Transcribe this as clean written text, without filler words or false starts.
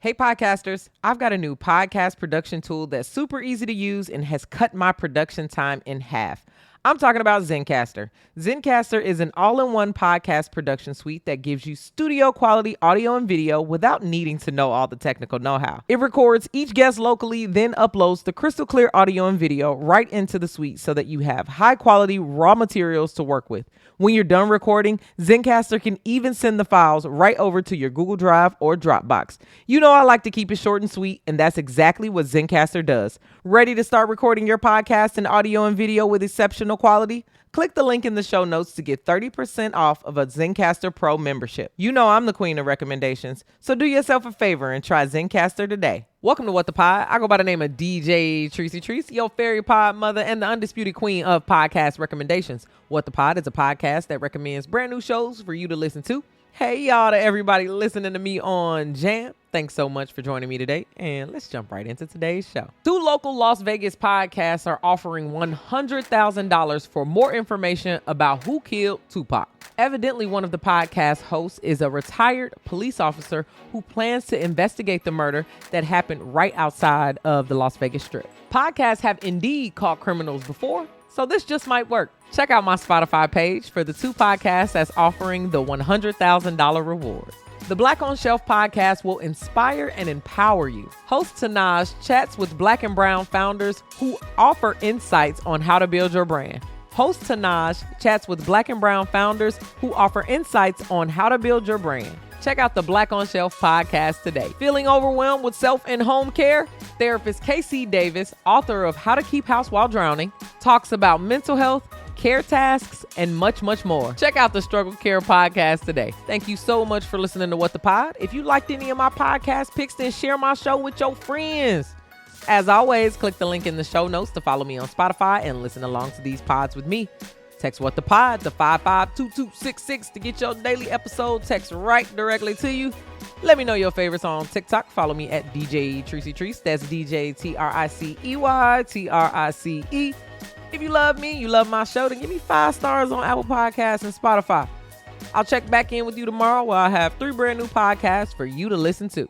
Hey podcasters, I've got a new podcast production tool that's super easy to use and has cut my production time in half. I'm talking about Zencastr. Zencastr is an all-in-one podcast production suite that gives you studio quality audio and video without needing to know all the technical know-how. It records each guest locally, then uploads the crystal clear audio and video right into the suite so that you have high quality raw materials to work with. When you're done recording, Zencastr can even send the files right over to your Google Drive or Dropbox. You know I like to keep it short and sweet, and that's exactly what Zencastr does. Ready to start recording your podcast in audio and video with exceptional quality? Click the link in the show notes to get 30% off of a Zencastr Pro membership. You know I'm the queen of recommendations, so do yourself a favor and try Zencastr today. Welcome to What the Pod. I go by the name of DJ Treacy, your fairy pod mother and the undisputed queen of podcast recommendations. What the Pod is a podcast that recommends brand new shows for you to listen to. Hey y'all, to everybody listening to me on Jam. Thanks so much for joining me today, and let's jump right into today's show. Two local Las Vegas podcasts are offering $100,000 for more information about who killed Tupac. Evidently, one of the podcast hosts is a retired police officer who plans to investigate the murder that happened right outside of the Las Vegas Strip. Podcasts have indeed caught criminals before, so this just might work. Check out my Spotify page for the two podcasts that's offering the $100,000 reward. The Black on Shelf podcast will inspire and empower you. Host Tanaj chats with Black and Brown founders who offer insights on how to build your brand. Host Tanaj chats with Black and Brown founders who offer insights on how to build your brand. Check out the Black on Shelf podcast today. Feeling overwhelmed with self and home care? Therapist KC Davis, author of How to Keep House While Drowning, talks about mental health, care tasks, and much, much more. Check out the Struggle Care podcast today. Thank you so much for listening to What the Pod. If you liked any of my podcast picks, then share my show with your friends. As always, click the link in the show notes to follow me on Spotify and listen along to these pods with me. Text What the Pod to 552266 to get your daily episode text right directly to you. Let me know your favorites on TikTok. Follow me at DJ Treacy. That's DJ TRICEY. If you love me, you love my show, then give me 5 stars on Apple Podcasts and Spotify. I'll check back in with you tomorrow where I have 3 brand new podcasts for you to listen to.